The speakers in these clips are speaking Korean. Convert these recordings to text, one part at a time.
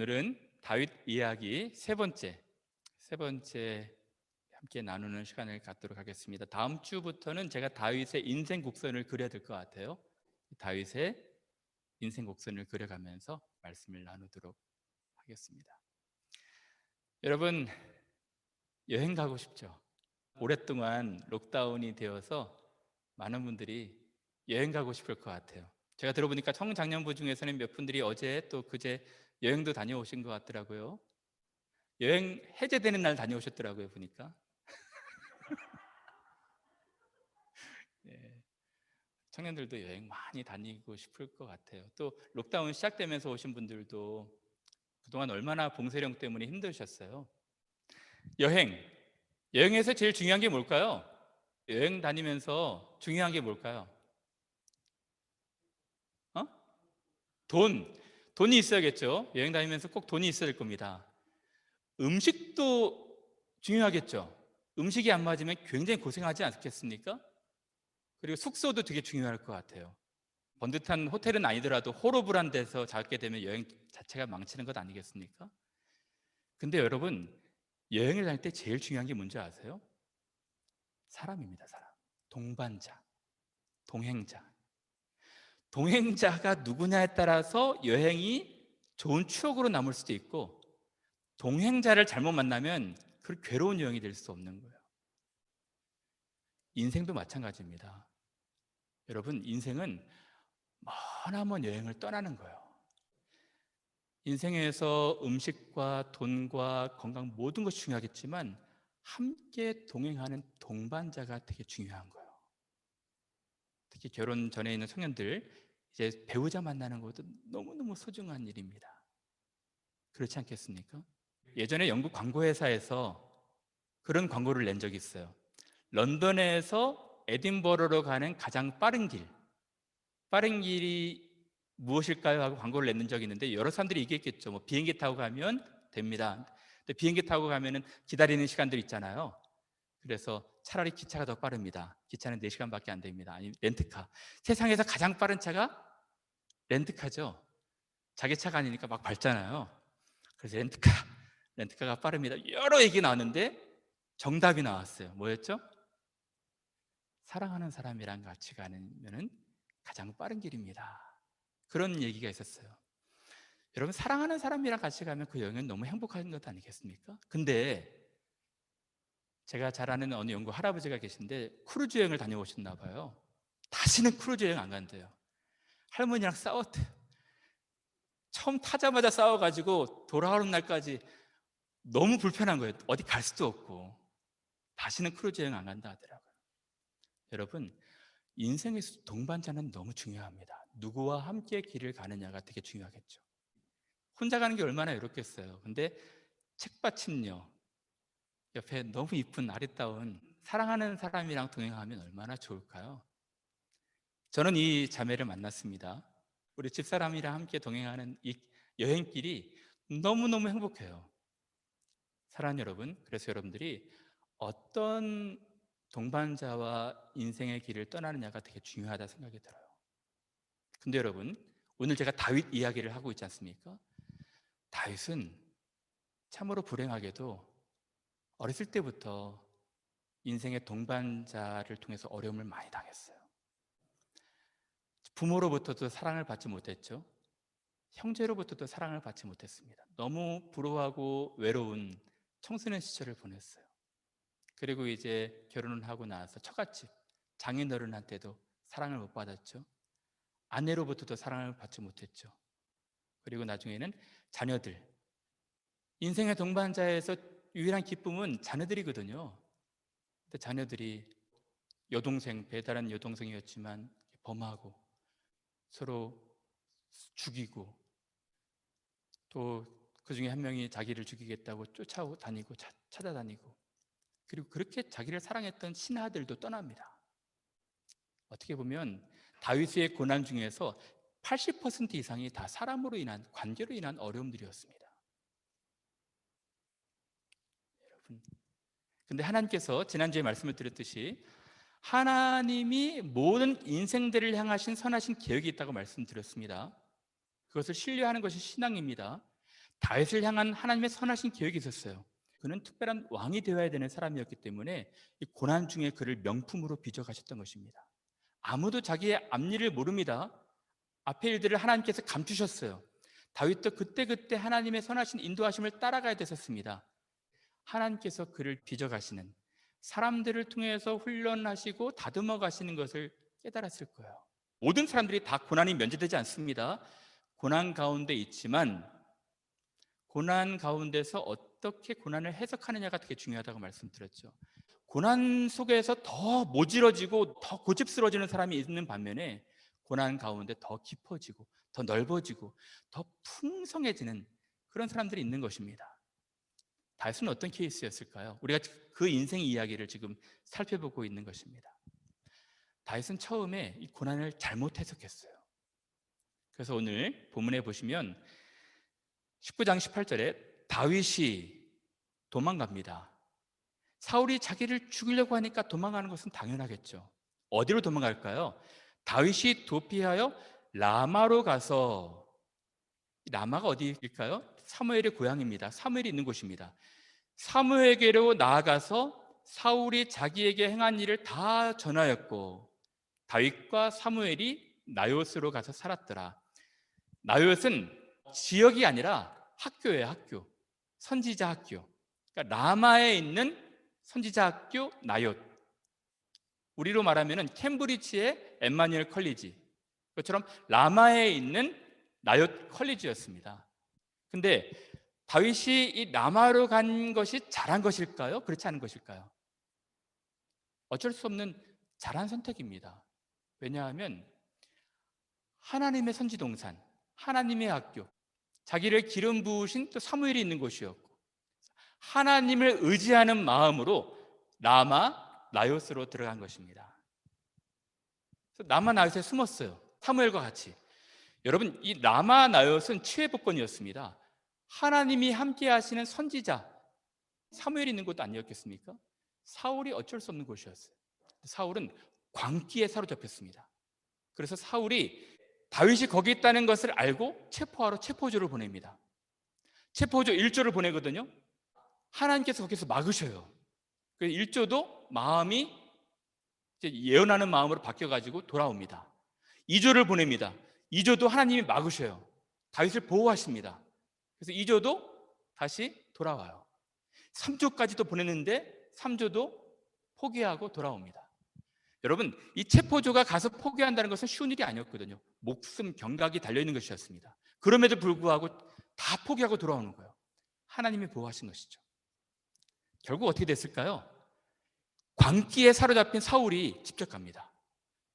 오늘은 다윗 이야기 세 번째 함께 나누는 시간을 갖도록 하겠습니다. 다음 주부터는 제가 다윗의 인생 곡선을 그려야 될 것 같아요. 다윗의 인생 곡선을 그려가면서 말씀을 나누도록 하겠습니다. 여러분, 여행 가고 싶죠? 오랫동안 록다운이 되어서 많은 분들이 여행 가고 싶을 것 같아요. 제가 들어보니까 청장년부 중에서는 몇 분들이 어제 또 그제 여행도 다녀오신 것 같더라고요. 여행 해제되는 날 다녀오셨더라고요, 보니까. 네, 청년들도 여행 많이 다니고 싶을 것 같아요. 또 록다운 시작되면서 오신 분들도 그동안 얼마나 봉쇄령 때문에 힘드셨어요. 여행에서 제일 중요한 게 뭘까요? 여행 다니면서 중요한 게 뭘까요? 어? 돈이 있어야겠죠. 여행 다니면서 꼭 돈이 있어야 될 겁니다. 음식도 중요하겠죠. 음식이 안 맞으면 굉장히 고생하지 않겠습니까? 그리고 숙소도 되게 중요할 것 같아요. 번듯한 호텔은 아니더라도 호러불한 데서 자게 되면 여행 자체가 망치는 것 아니겠습니까? 근데 여러분, 여행을 다닐 때 제일 중요한 게 뭔지 아세요? 사람입니다. 사람. 동반자, 동행자. 동행자가 누구냐에 따라서 여행이 좋은 추억으로 남을 수도 있고, 동행자를 잘못 만나면 그 괴로운 여행이 될 수 없는 거예요. 인생도 마찬가지입니다. 여러분, 인생은 머나먼 여행을 떠나는 거예요. 인생에서 음식과 돈과 건강 모든 것이 중요하겠지만 함께 동행하는 동반자가 되게 중요한 거예요. 특히 결혼 전에 있는 청년들, 이제 배우자 만나는 것도 너무너무 소중한 일입니다. 그렇지 않겠습니까? 예전에 영국 광고회사에서 그런 광고를 낸 적이 있어요. 런던에서 에딘버러로 가는 가장 빠른 길이 무엇일까요? 하고 광고를 냈는 적이 있는데 여러 사람들이 얘기했겠죠. 뭐 비행기 타고 가면 됩니다. 근데 비행기 타고 가면은 기다리는 시간들 있잖아요. 그래서 차라리 기차가 더 빠릅니다. 기차는 4시간밖에 안 됩니다. 아니 렌트카. 세상에서 가장 빠른 차가 렌트카죠. 자기 차가 아니니까 막 밟잖아요. 그래서 렌트카가 빠릅니다. 여러 얘기 나왔는데 정답이 나왔어요. 뭐였죠? 사랑하는 사람이랑 같이 가면은 가장 빠른 길입니다. 그런 얘기가 있었어요. 여러분, 사랑하는 사람이랑 같이 가면 그 여행은 너무 행복한 것 아니겠습니까? 근데 제가 잘 아는 어느 영국 할아버지가 계신데 크루즈 여행을 다녀오셨나 봐요. 다시는 크루즈 여행 안 간대요. 할머니랑 싸웠대요. 처음 타자마자 싸워가지고 돌아오는 날까지 너무 불편한 거예요. 어디 갈 수도 없고. 다시는 크루즈 여행 안 간다 하더라고요. 여러분, 인생에서 동반자는 너무 중요합니다. 누구와 함께 길을 가느냐가 되게 중요하겠죠. 혼자 가는 게 얼마나 외롭겠어요. 근데 책받침녀 옆에 너무 이쁜 아리따운 사랑하는 사람이랑 동행하면 얼마나 좋을까요? 저는 이 자매를 만났습니다. 우리 집사람이랑 함께 동행하는 이 여행길이 너무너무 행복해요. 사랑하는 여러분, 그래서 여러분들이 어떤 동반자와 인생의 길을 떠나느냐가 되게 중요하다 생각이 들어요. 근데 여러분, 오늘 제가 다윗 이야기를 하고 있지 않습니까? 다윗은 참으로 불행하게도 어렸을 때부터 인생의 동반자를 통해서 어려움을 많이 당했어요. 부모로부터도 사랑을 받지 못했죠. 형제로부터도 사랑을 받지 못했습니다. 너무 불우하고 외로운 청소년 시절을 보냈어요. 그리고 이제 결혼을 하고 나서 처갓집 장인어른한테도 사랑을 못 받았죠. 아내로부터도 사랑을 받지 못했죠. 그리고 나중에는 자녀들, 인생의 동반자에서 유일한 기쁨은 자녀들이거든요. 근데 자녀들이 배다른 여동생이었지만 범하고 서로 죽이고 또 그 중에 한 명이 자기를 죽이겠다고 쫓아다니고 찾아다니고 그리고 그렇게 자기를 사랑했던 신하들도 떠납니다. 어떻게 보면 다윗의 고난 중에서 80% 이상이 다 사람으로 인한 관계로 인한 어려움들이었습니다. 여러분, 근데 하나님께서 지난주에 말씀을 드렸듯이 하나님이 모든 인생들을 향하신 선하신 계획이 있다고 말씀드렸습니다. 그것을 신뢰하는 것이 신앙입니다. 다윗을 향한 하나님의 선하신 계획이 있었어요. 그는 특별한 왕이 되어야 되는 사람이었기 때문에 이 고난 중에 그를 명품으로 빚어가셨던 것입니다. 아무도 자기의 앞일을 모릅니다. 앞의 일들을 하나님께서 감추셨어요. 다윗도 그때그때 하나님의 선하신 인도하심을 따라가야 됐었습니다. 하나님께서 그를 빚어가시는, 사람들을 통해서 훈련하시고 다듬어 가시는 것을 깨달았을 거예요. 모든 사람들이 다 고난이 면제되지 않습니다. 고난 가운데 있지만 고난 가운데서 어떻게 고난을 해석하느냐가 되게 중요하다고 말씀드렸죠. 고난 속에서 더 모질어지고 더 고집스러워지는 사람이 있는 반면에 고난 가운데 더 깊어지고 더 넓어지고 더 풍성해지는 그런 사람들이 있는 것입니다. 다윗은 어떤 케이스였을까요? 우리가 그 인생 이야기를 지금 살펴보고 있는 것입니다. 다윗은 처음에 이 고난을 잘못 해석했어요. 그래서 오늘 본문에 보시면 19장 18절에 다윗이 도망갑니다. 사울이 자기를 죽이려고 하니까 도망가는 것은 당연하겠죠. 어디로 도망갈까요? 다윗이 도피하여 라마로 가서, 라마가 어디일까요? 사무엘의 고향입니다. 사무엘이 있는 곳입니다. 사무엘에게로 나아가서 사울이 자기에게 행한 일을 다 전하였고 다윗과 사무엘이 나요스로 가서 살았더라. 나요스는 지역이 아니라 학교예요. 학교. 선지자 학교. 그러니까 라마에 있는 선지자 학교 나요스. 우리로 말하면 캠브리지의 엠마뉴엘 컬리지, 그것처럼 라마에 있는 나요스 컬리지였습니다. 근데 다윗이 이 라마로 간 것이 잘한 것일까요? 그렇지 않은 것일까요? 어쩔 수 없는 잘한 선택입니다. 왜냐하면 하나님의 선지동산, 하나님의 학교, 자기를 기름 부으신 또 사무엘이 있는 곳이었고 하나님을 의지하는 마음으로 라마 나요스로 들어간 것입니다. 그래서 라마 나요스에 숨었어요. 사무엘과 같이. 여러분, 이 라마 나요스는 치외복권이었습니다. 하나님이 함께 하시는 선지자 사무엘이 있는 곳도 아니었겠습니까? 사울이 어쩔 수 없는 곳이었어요. 사울은 광기에 사로잡혔습니다. 그래서 사울이 다윗이 거기 있다는 것을 알고 체포하러 체포조를 보냅니다. 체포조 1조를 보내거든요. 하나님께서 거기서 막으셔요. 그래서 1조도 마음이 이제 예언하는 마음으로 바뀌어가지고 돌아옵니다. 2조를 보냅니다. 2조도 하나님이 막으셔요. 다윗을 보호하십니다. 그래서 2조도 다시 돌아와요. 3조까지도 보냈는데 3조도 포기하고 돌아옵니다. 여러분, 이 체포조가 가서 포기한다는 것은 쉬운 일이 아니었거든요. 목숨 경각이 달려있는 것이었습니다. 그럼에도 불구하고 다 포기하고 돌아오는 거예요. 하나님이 보호하신 것이죠. 결국 어떻게 됐을까요? 광기에 사로잡힌 사울이 직접 갑니다.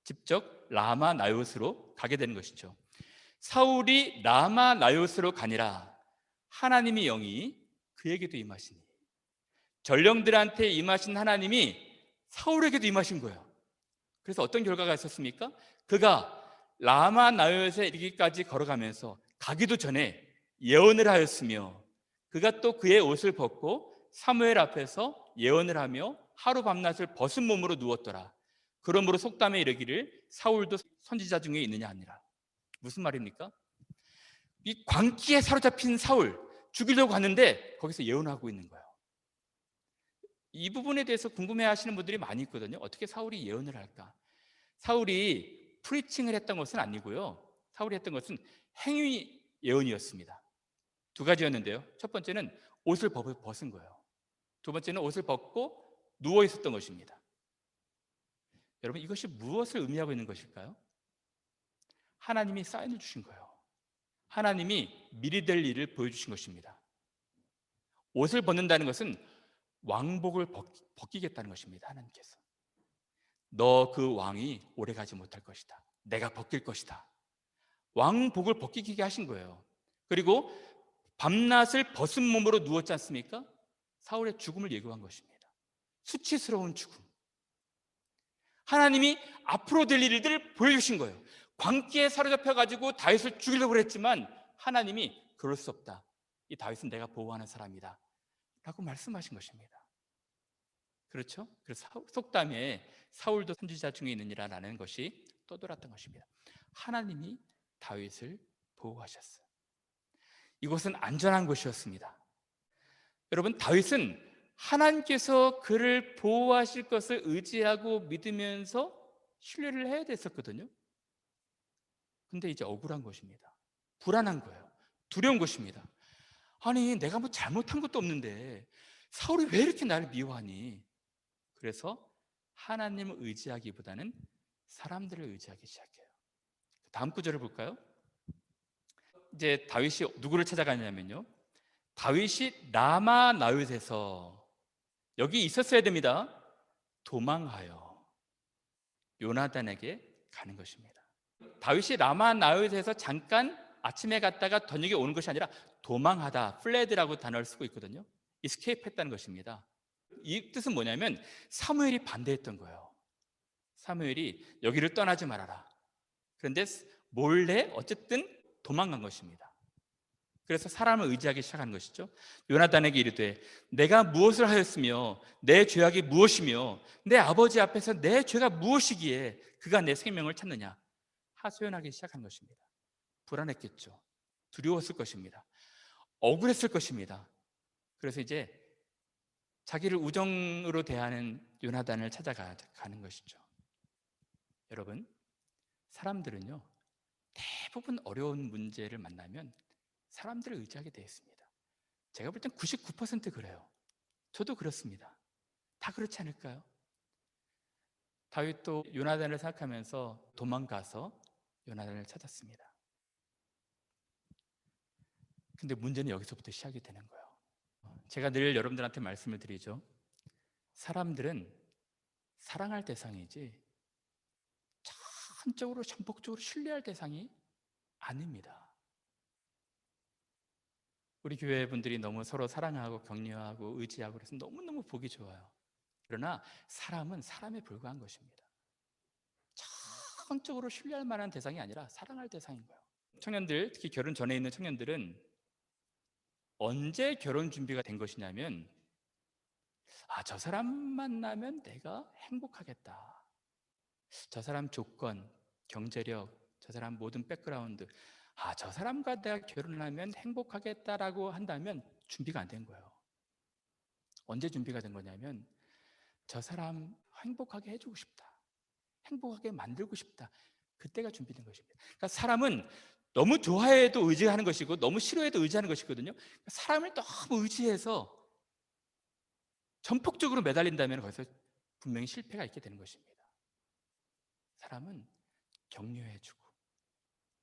직접 라마 나요스로 가게 되는 것이죠. 사울이 라마 나요스로 가니라 하나님의 영이 그에게도 임하시니, 전령들한테 임하신 하나님이 사울에게도 임하신 거예요. 그래서 어떤 결과가 있었습니까? 그가 라마 나요스에 이르기까지 걸어가면서 가기도 전에 예언을 하였으며 그가 또 그의 옷을 벗고 사무엘 앞에서 예언을 하며 하루 밤낮을 벗은 몸으로 누웠더라. 그러므로 속담에 이르기를 사울도 선지자 중에 있느냐 하니라. 무슨 말입니까? 이 광기에 사로잡힌 사울, 죽이려고 하는데 거기서 예언하고 있는 거예요. 이 부분에 대해서 궁금해하시는 분들이 많이 있거든요. 어떻게 사울이 예언을 할까? 사울이 프리칭을 했던 것은 아니고요. 사울이 했던 것은 행위 예언이었습니다. 두 가지였는데요. 첫 번째는 옷을 벗은 거예요. 두 번째는 옷을 벗고 누워 있었던 것입니다. 여러분, 이것이 무엇을 의미하고 있는 것일까요? 하나님이 사인을 주신 거예요. 하나님이 미리 될 일을 보여주신 것입니다. 옷을 벗는다는 것은 왕복을 벗기겠다는 것입니다. 하나님께서 너 그 왕이 오래가지 못할 것이다. 내가 벗길 것이다. 왕복을 벗기게 하신 거예요. 그리고 밤낮을 벗은 몸으로 누웠지 않습니까? 사울의 죽음을 예고한 것입니다. 수치스러운 죽음. 하나님이 앞으로 될 일들을 보여주신 거예요. 광기에 사로잡혀가지고 다윗을 죽이려고 했지만 하나님이 그럴 수 없다. 이 다윗은 내가 보호하는 사람이다 라고 말씀하신 것입니다. 그렇죠? 그래서 속담에 사울도 선지자 중에 있느니라라는 것이 떠돌았던 것입니다. 하나님이 다윗을 보호하셨어요. 이곳은 안전한 곳이었습니다. 여러분, 다윗은 하나님께서 그를 보호하실 것을 의지하고 믿으면서 신뢰를 해야 됐었거든요. 근데 이제 억울한 것입니다. 불안한 거예요. 두려운 것입니다. 아니, 내가 뭐 잘못한 것도 없는데 사울이 왜 이렇게 나를 미워하니? 그래서 하나님을 의지하기보다는 사람들을 의지하기 시작해요. 다음 구절을 볼까요? 이제 다윗이 누구를 찾아가냐면요, 다윗이 라마 나윗에서, 여기 있었어야 됩니다, 도망하여 요나단에게 가는 것입니다. 다윗이 라마 나윗에서 잠깐 아침에 갔다가 저녁에 오는 것이 아니라 도망하다, 플레드라고 단어를 쓰고 있거든요. 이스케이프 했다는 것입니다. 이 뜻은 뭐냐면 사무엘이 반대했던 거예요. 사무엘이 여기를 떠나지 말아라. 그런데 몰래 어쨌든 도망간 것입니다. 그래서 사람을 의지하기 시작한 것이죠. 요나단에게 이르되 내가 무엇을 하였으며 내 죄악이 무엇이며 내 아버지 앞에서 내 죄가 무엇이기에 그가 내 생명을 찾느냐. 하소연하기 시작한 것입니다. 불안했겠죠. 두려웠을 것입니다. 억울했을 것입니다. 그래서 이제 자기를 우정으로 대하는 요나단을 찾아가는 것이죠. 여러분, 사람들은요, 대부분 어려운 문제를 만나면 사람들을 의지하게 되어 있습니다. 제가 볼 땐 99% 그래요. 저도 그렇습니다. 다 그렇지 않을까요? 다윗도 요나단을 생각하면서 도망가서 요나단을 찾았습니다. 근데 문제는 여기서부터 시작이 되는 거예요. 제가 늘 여러분들한테 말씀을 드리죠. 사람들은 사랑할 대상이지 한쪽으로 전폭적으로 신뢰할 대상이 아닙니다. 우리 교회 분들이 너무 서로 사랑하고 격려하고 의지하고 그래서 너무너무 보기 좋아요. 그러나 사람은 사람에 불과한 것입니다. 한쪽으로 신뢰할 만한 대상이 아니라 사랑할 대상인 거예요. 청년들, 특히 결혼 전에 있는 청년들은 언제 결혼 준비가 된 것이냐면, 저 사람 만나면 내가 행복하겠다. 저 사람 조건, 경제력, 저 사람 모든 백그라운드, 저 사람과 내가 결혼하면 행복하겠다라고 한다면 준비가 안 된 거예요. 언제 준비가 된 거냐면, 저 사람 행복하게 해주고 싶다, 행복하게 만들고 싶다, 그때가 준비된 것입니다. 그러니까 사람은 너무 좋아해도 의지하는 것이고 너무 싫어해도 의지하는 것이거든요. 사람을 너무 의지해서 전폭적으로 매달린다면 거기서 분명히 실패가 있게 되는 것입니다. 사람은 격려해주고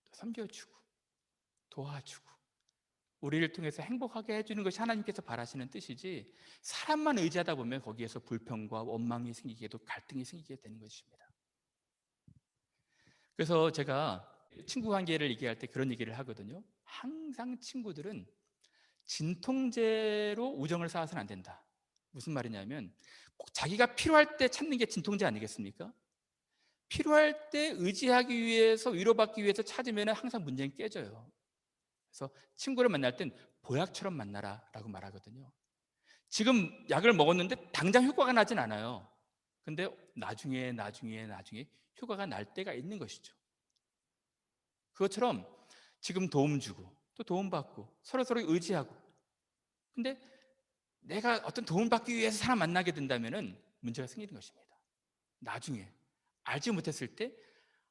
또 섬겨주고 도와주고 우리를 통해서 행복하게 해주는 것이 하나님께서 바라시는 뜻이지, 사람만 의지하다 보면 거기에서 불평과 원망이 생기게, 또 갈등이 생기게 되는 것입니다. 그래서 제가 친구 관계를 얘기할 때 그런 얘기를 하거든요. 항상 친구들은 진통제로 우정을 쌓아서는 안 된다. 무슨 말이냐면 꼭 자기가 필요할 때 찾는 게 진통제 아니겠습니까? 필요할 때 의지하기 위해서, 위로받기 위해서 찾으면 항상 문제는 깨져요. 그래서 친구를 만날 땐 보약처럼 만나라 라고 말하거든요. 지금 약을 먹었는데 당장 효과가 나진 않아요. 근데 나중에 효과가 날 때가 있는 것이죠. 그것처럼 지금 도움 주고 또 도움 받고 서로 의지하고, 근데 내가 어떤 도움 받기 위해서 사람 만나게 된다면 문제가 생기는 것입니다. 나중에 알지 못했을 때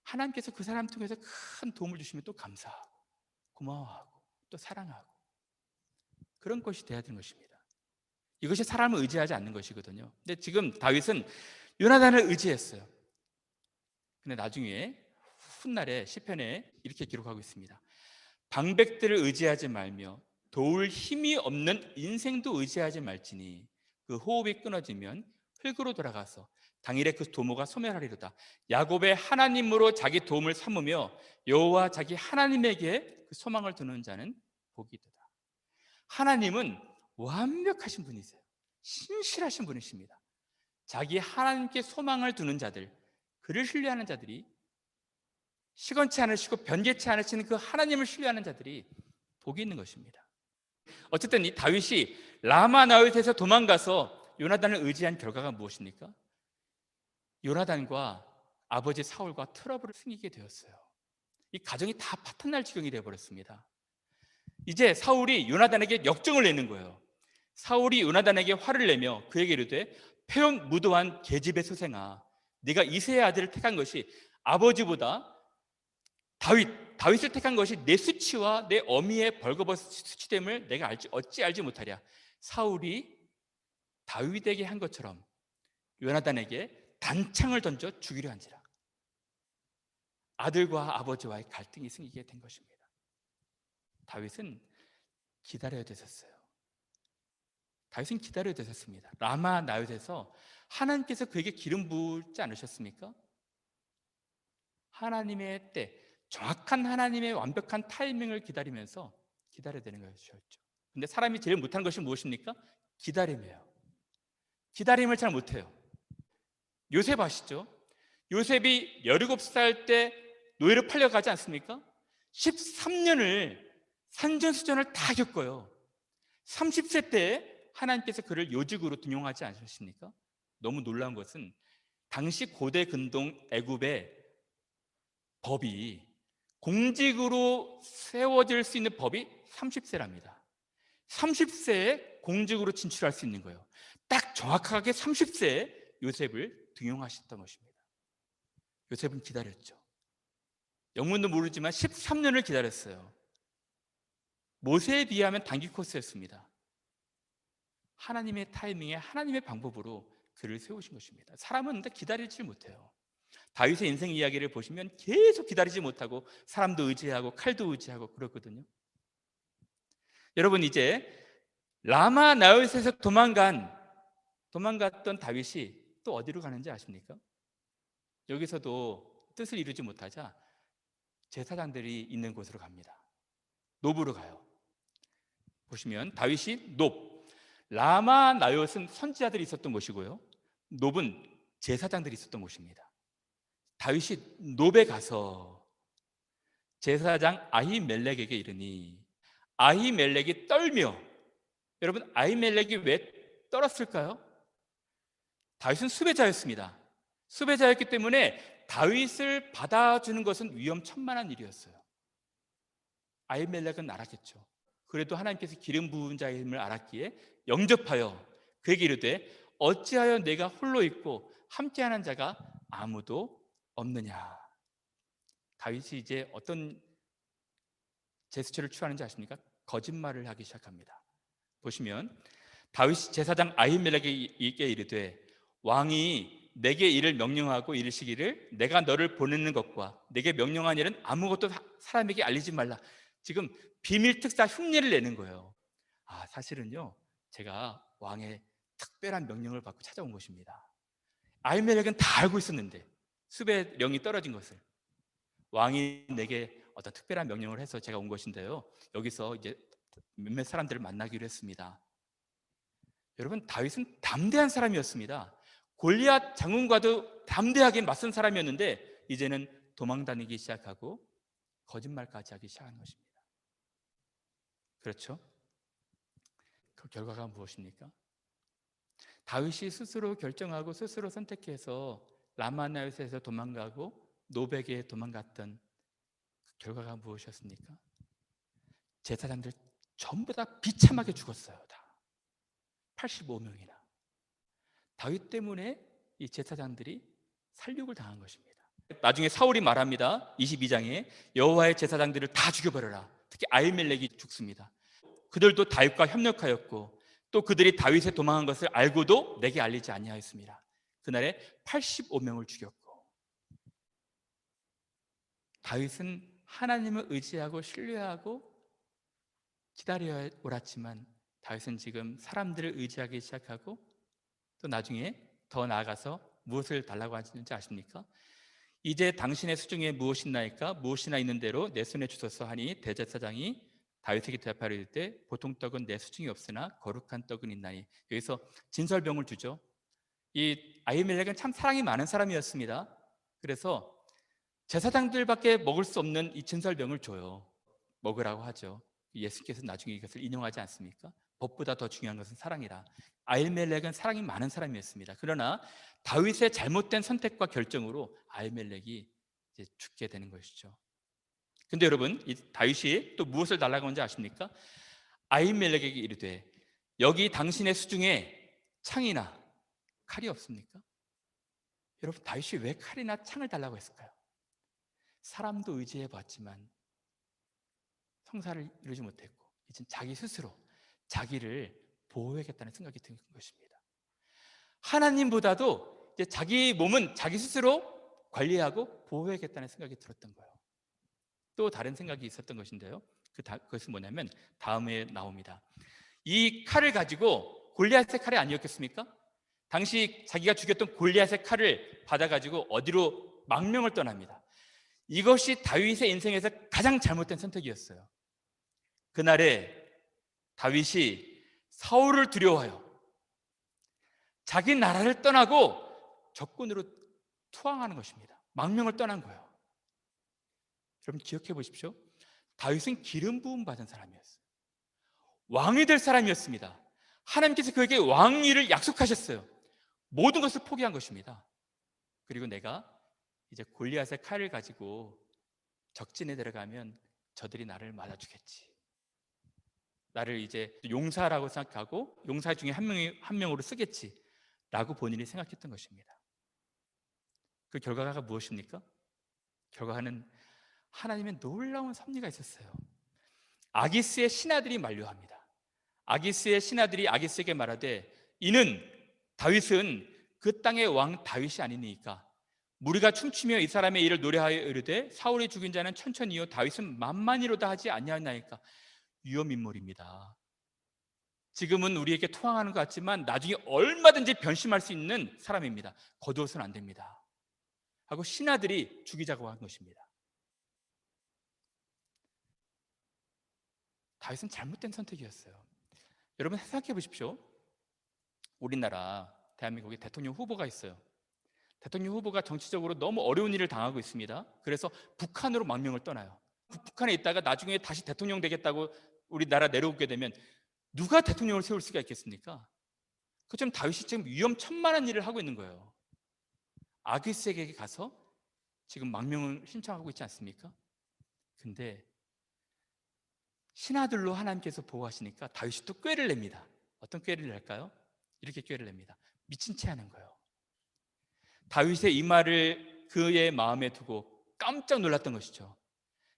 하나님께서 그 사람 통해서 큰 도움을 주시면 또 감사하고 고마워하고 또 사랑하고, 그런 것이 돼야 되는 것입니다. 이것이 사람을 의지하지 않는 것이거든요. 근데 지금 다윗은 요나단을 의지했어요. 근데 나중에 훗날에 시편에 이렇게 기록하고 있습니다. 방백들을 의지하지 말며 도울 힘이 없는 인생도 의지하지 말지니 그 호흡이 끊어지면 흙으로 돌아가서 당일에 그 도모가 소멸하리로다. 야곱의 하나님으로 자기 도움을 삼으며 여호와 자기 하나님에게 그 소망을 두는 자는 복이 있도다. 하나님은 완벽하신 분이세요. 신실하신 분이십니다. 자기 하나님께 소망을 두는 자들, 그를 신뢰하는 자들이, 시건치 않으시고 변개치 않으시는 그 하나님을 신뢰하는 자들이 복이 있는 것입니다. 어쨌든 이 다윗이 라마 나윗에서 도망가서 요나단을 의지한 결과가 무엇입니까? 요나단과 아버지 사울과 트러블을 생기게 되었어요. 이 가정이 다 파탄날 지경이 되어버렸습니다. 이제 사울이 요나단에게 역정을 내는 거예요. 사울이 요나단에게 화를 내며 그에게 이르되 폐역 무도한 계집의 소생아, 네가 이새의 아들을 택한 것이 아버지보다 다윗을 택한 것이 내 수치와 내 어미의 벌거벗은 수치됨을 내가 어찌 알지 못하랴. 사울이 다윗에게 한 것처럼 요나단에게 단창을 던져 죽이려 한지라. 아들과 아버지와의 갈등이 생기게 된 것입니다. 다윗은 기다려야 되셨어요. 다윗은 기다려야 되셨습니다. 라마 나윗에서 하나님께서 그에게 기름 부지 않으셨습니까? 하나님의 때, 정확한 하나님의 완벽한 타이밍을 기다리면서 기다려야 되는 것이었죠. 근데 사람이 제일 못하는 것이 무엇입니까? 기다림이에요. 기다림을 잘 못해요. 요셉 아시죠? 요셉이 17살 때 노예로 팔려가지 않습니까? 13년을 산전수전을 다 겪어요. 30세 때 하나님께서 그를 요직으로 등용하지 않으셨습니까? 너무 놀라운 것은 당시 고대 근동 애굽의 법이, 공직으로 세워질 수 있는 법이 30세랍니다. 30세에 공직으로 진출할 수 있는 거예요. 딱 정확하게 30세에 요셉을 등용하셨던 것입니다. 요셉은 기다렸죠. 영문도 모르지만 13년을 기다렸어요. 모세에 비하면 단기 코스였습니다. 하나님의 타이밍에 하나님의 방법으로 그를 세우신 것입니다. 사람은 근데 기다리지 못해요. 다윗의 인생 이야기를 보시면 계속 기다리지 못하고 사람도 의지하고 칼도 의지하고 그렇거든요. 여러분, 이제 라마 나윗에서 도망갔던 다윗이 또 어디로 가는지 아십니까? 여기서도 뜻을 이루지 못하자 제사장들이 있는 곳으로 갑니다. 놉으로 가요. 보시면 다윗이 놉, 라마 나윗은 선지자들이 있었던 곳이고요, 놉은 제사장들이 있었던 곳입니다. 다윗이 놉에 가서 제사장 아히멜렉에게 이르니 아히멜렉이 떨며, 여러분, 아히멜렉이 왜 떨었을까요? 다윗은 수배자였습니다. 수배자였기 때문에 다윗을 받아주는 것은 위험천만한 일이었어요. 아히멜렉은 알았겠죠. 그래도 하나님께서 기름 부은 자임을 알았기에 영접하여 그에게 이르되 어찌하여 내가 홀로 있고 함께하는 자가 아무도 없느냐. 다윗이 이제 어떤 제스처를 취하는지 아십니까? 거짓말을 하기 시작합니다. 보시면 다윗이 제사장 아히멜렉에게 이르되 왕이 내게 이를 명령하고 이르시기를 내가 너를 보내는 것과 내게 명령한 일은 아무것도 사람에게 알리지 말라. 지금 비밀 특사 흉내를 내는 거예요. 사실은요, 제가 왕의 특별한 명령을 받고 찾아온 것입니다. 아히멜렉은 다 알고 있었는데, 수배령이 떨어진 것을, 왕이 내게 어떤 특별한 명령을 해서 제가 온 것인데요, 여기서 이제 몇몇 사람들을 만나기로 했습니다. 여러분, 다윗은 담대한 사람이었습니다. 골리앗 장군과도 담대하게 맞선 사람이었는데 이제는 도망다니기 시작하고 거짓말까지 하기 시작한 것입니다. 그렇죠? 그 결과가 무엇입니까? 다윗이 스스로 결정하고 스스로 선택해서 라마나윗에서 도망가고 노백에 도망갔던 그 결과가 무엇이었습니까? 제사장들 전부 다 비참하게 죽었어요. 다 85명이나. 다윗 때문에 이 제사장들이 살육을 당한 것입니다. 나중에 사울이 말합니다. 22장에 여호와의 제사장들을 다 죽여버려라. 특히 아히멜렉이 죽습니다. 그들도 다윗과 협력하였고 또 그들이 다윗에 도망한 것을 알고도 내게 알리지 아니하였습니다. 그날에 85명을 죽였고, 다윗은 하나님을 의지하고 신뢰하고 기다려 옳았지만 다윗은 지금 사람들을 의지하기 시작하고 또 나중에 더 나아가서 무엇을 달라고 하시는지 아십니까? 이제 당신의 수중에 무엇이 있나이까? 무엇이나 있는 대로 내 손에 주소서 하니 대제사장이 다윗에게 대답하려 할 때 보통 떡은 내 수중에 없으나 거룩한 떡은 있나니. 여기서 진설병을 주죠. 이 아히멜렉은 참 사랑이 많은 사람이었습니다. 그래서 제사장들밖에 먹을 수 없는 이 진설병을 줘요. 먹으라고 하죠. 예수께서 나중에 이것을 인용하지 않습니까? 법보다 더 중요한 것은 사랑이라. 아히멜렉은 사랑이 많은 사람이었습니다. 그러나 다윗의 잘못된 선택과 결정으로 아히멜렉이 이제 죽게 되는 것이죠. 근데 여러분, 이 다윗이 또 무엇을 달라고 하는지 아십니까? 아히멜렉에게 이르되 여기 당신의 수중에 창이나 칼이 없습니까? 여러분, 다윗이 왜 칼이나 창을 달라고 했을까요? 사람도 의지해 봤지만 성사를 이루지 못했고 이제 자기 스스로 자기를 보호해야겠다는 생각이 든 것입니다. 하나님보다도 이제 자기 몸은 자기 스스로 관리하고 보호해야겠다는 생각이 들었던 거예요. 또 다른 생각이 있었던 것인데요. 그것은 뭐냐면 다음에 나옵니다. 이 칼을 가지고, 골리앗의 칼이 아니었겠습니까? 당시 자기가 죽였던 골리앗의 칼을 받아가지고 어디로 망명을 떠납니다. 이것이 다윗의 인생에서 가장 잘못된 선택이었어요. 그날에 다윗이 사울을 두려워하여 자기 나라를 떠나고 적군으로 투항하는 것입니다. 망명을 떠난 거예요. 여러분 기억해 보십시오. 다윗은 기름 부음 받은 사람이었어요. 왕이 될 사람이었습니다. 하나님께서 그에게 왕위를 약속하셨어요. 모든 것을 포기한 것입니다. 그리고 내가 이제 골리앗의 칼을 가지고 적진에 들어가면 저들이 나를 맞아주겠지. 나를 이제 용사라고 생각하고 용사 중에 한 명으로 쓰겠지 라고 본인이 생각했던 것입니다. 그 결과가 무엇입니까? 결과는 하나님의 놀라운 섭리가 있었어요. 아기스의 신하들이 만류합니다. 아기스의 신하들이 아기스에게 말하되 이는 다윗은 그 땅의 왕 다윗이 아니니까 무리가 춤추며 이 사람의 일을 노래하여 이르되 사울이 죽인 자는 천천히요 다윗은 만만히로다 하지 아니하나이까. 위험인물입니다. 지금은 우리에게 투항하는 것 같지만 나중에 얼마든지 변심할 수 있는 사람입니다. 거두어서는 안 됩니다 하고 신하들이 죽이자고 한 것입니다. 다윗은 잘못된 선택이었어요. 여러분 생각해 보십시오. 우리나라 대한민국에 대통령 후보가 있어요. 대통령 후보가 정치적으로 너무 어려운 일을 당하고 있습니다. 그래서 북한으로 망명을 떠나요. 북한에 있다가 나중에 다시 대통령 되겠다고 우리나라 내려오게 되면 누가 대통령을 세울 수가 있겠습니까? 그처럼 다윗이 지금 위험천만한 일을 하고 있는 거예요. 아기스에게 가서 지금 망명을 신청하고 있지 않습니까? 근데 신하들로 하나님께서 보호하시니까 다윗이 또 꾀를 냅니다. 어떤 꾀를 낼까요? 이렇게 꾀를 냅니다. 미친 채 하는 거예요. 다윗의 이 말을 그의 마음에 두고 깜짝 놀랐던 것이죠.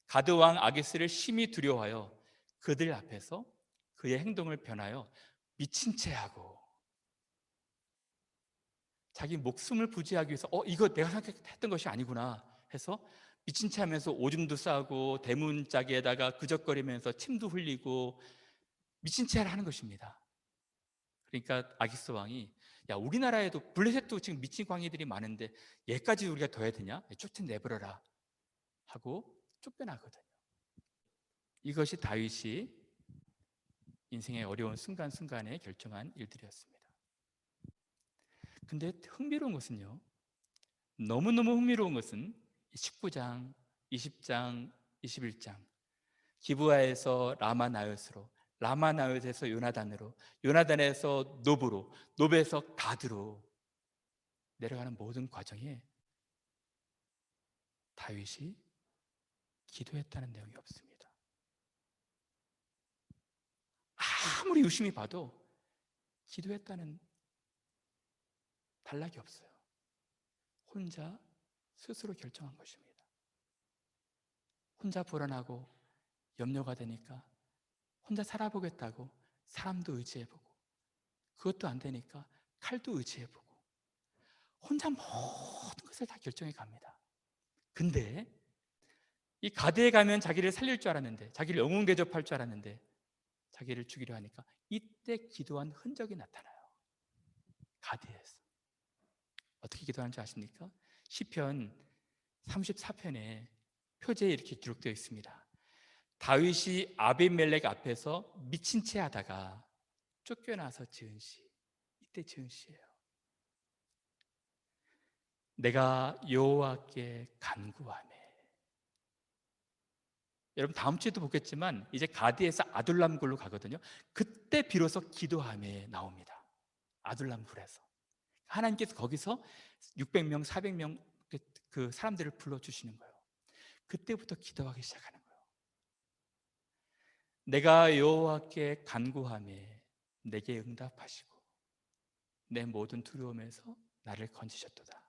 가드 왕 아기스를 심히 두려워하여 그들 앞에서 그의 행동을 변하여 미친 채 하고 자기 목숨을 부지하기 위해서 이거 내가 생각했던 것이 아니구나 해서 미친 채 하면서 오줌도 싸고 대문짝에다가 그적거리면서 침도 흘리고 미친 채 하는 것입니다. 그러니까 아기스 왕이 야 우리나라에도 블레셋도 지금 미친 광희들이 많은데 얘까지 우리가 더 해야 되냐? 쫓아내버려라 하고 쫓겨나거든요. 이것이 다윗이 인생의 어려운 순간순간에 결정한 일들이었습니다. 근데 흥미로운 것은요, 너무너무 흥미로운 것은 19장, 20장, 21장 기브아에서 라마나옅으로, 라마나옅에서 요나단으로, 요나단에서 노브로, 노브에서 가드로 내려가는 모든 과정에 다윗이 기도했다는 내용이 없습니다. 아무리 유심히 봐도 기도했다는 단락이 없어요. 혼자 스스로 결정한 것입니다. 혼자 불안하고 염려가 되니까 혼자 살아보겠다고 사람도 의지해보고 그것도 안 되니까 칼도 의지해보고 혼자 모든 것을 다 결정해 갑니다. 근데 이 가드에 가면 자기를 살릴 줄 알았는데, 자기를 영웅 대접할 줄 알았는데 자기를 죽이려 하니까 이때 기도한 흔적이 나타나요. 가드에서 어떻게 기도하는지 아십니까? 시편 34편에 표제에 이렇게 기록되어 있습니다. 다윗이 아비멜렉 앞에서 미친 채 하다가 쫓겨나서 지은 시, 이때 지은 시예요. 내가 여호와께 간구하네. 여러분 다음 주에도 보겠지만 이제 가드에서 아둘람 굴로 가거든요. 그때 비로소 기도함에 나옵니다. 아둘람 굴에서 하나님께서 거기서 600명, 400명 그 사람들을 불러주시는 거예요. 그때부터 기도하기 시작하는 거예요. 내가 여호와께 간구하매 내게 응답하시고 내 모든 두려움에서 나를 건지셨도다.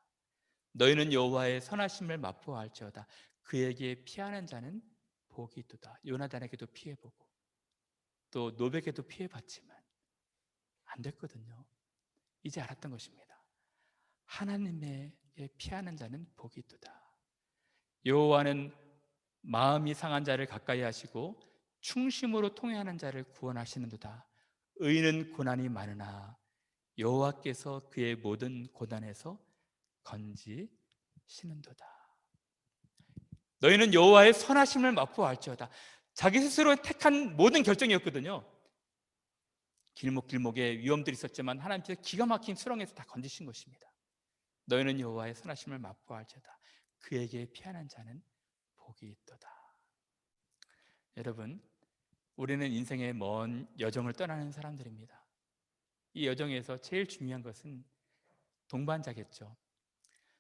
너희는 여호와의 선하심을 맛보아할지어다. 그에게 피하는 자는 복이 있도다. 요나단에게도 피해보고 또 노백에도 피해봤지만 안 됐거든요. 이제 알았던 것입니다. 하나님에게 피하는 자는 복이 있도다. 여호와는 마음이 상한 자를 가까이 하시고 충심으로 통회하는 자를 구원하시는도다. 의인은 고난이 많으나 여호와께서 그의 모든 고난에서 건지시는도다. 너희는 여호와의 선하심을 맛보아할지어다. 자기 스스로 택한 모든 결정이었거든요. 길목길목에 위험들이 있었지만 하나님께서 기가 막힌 수렁에서 다 건지신 것입니다. 너희는 여호와의 선하심을 맛보아할지어다. 그에게 피하는 자는 복이 있도다. 여러분, 우리는 인생의 먼 여정을 떠나는 사람들입니다. 이 여정에서 제일 중요한 것은 동반자겠죠.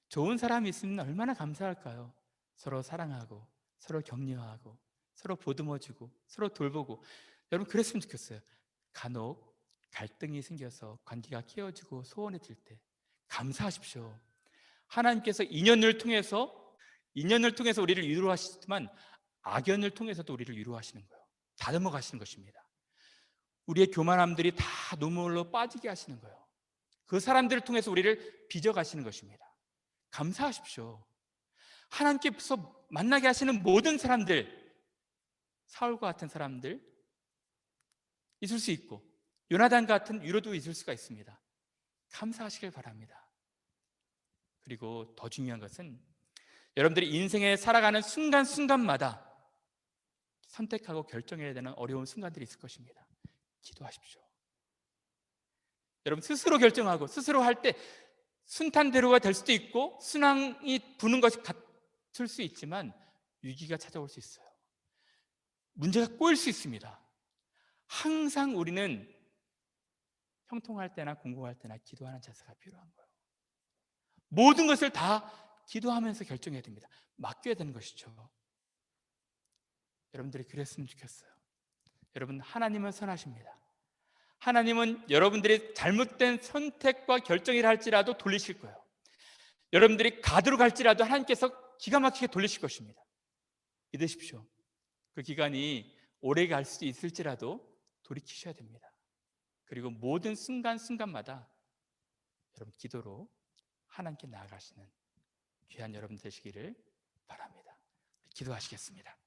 좋은 사람이 있으면 얼마나 감사할까요? 서로 사랑하고 서로 격려하고 서로 보듬어주고 서로 돌보고. 여러분, 그랬으면 좋겠어요. 간혹 갈등이 생겨서 관계가 깨어지고 소원해질 때 감사하십시오. 하나님께서 인연을 통해서 우리를 위로하시지만 악연을 통해서도 우리를 위로하시는 거예요. 다듬어 가시는 것입니다. 우리의 교만함들이 다 눈물로 빠지게 하시는 거예요. 그 사람들을 통해서 우리를 빚어 가시는 것입니다. 감사하십시오. 하나님께서 만나게 하시는 모든 사람들, 사울과 같은 사람들 있을 수 있고 요나단 같은 위로도 있을 수가 있습니다. 감사하시길 바랍니다. 그리고 더 중요한 것은 여러분들이 인생에 살아가는 순간순간마다 선택하고 결정해야 되는 어려운 순간들이 있을 것입니다. 기도하십시오. 여러분, 스스로 결정하고 스스로 할 때 순탄대로가 될 수도 있고 순항이 부는 것이 같을 수 있지만 위기가 찾아올 수 있어요. 문제가 꼬일 수 있습니다. 항상 우리는 형통할 때나 공고할 때나 기도하는 자세가 필요한 거예요. 모든 것을 다 기도하면서 결정해야 됩니다. 맡겨야 되는 것이죠. 여러분들이 그랬으면 좋겠어요. 여러분, 하나님은 선하십니다. 하나님은 여러분들이 잘못된 선택과 결정을 할지라도 돌리실 거예요. 여러분들이 가드로 갈지라도 하나님께서 기가 막히게 돌리실 것입니다. 믿으십시오. 그 기간이 오래 갈 수도 있을지라도 돌이키셔야 됩니다. 그리고 모든 순간순간마다 여러분 기도로 하나님께 나아가시는 귀한 여러분 되시기를 바랍니다. 기도하시겠습니다.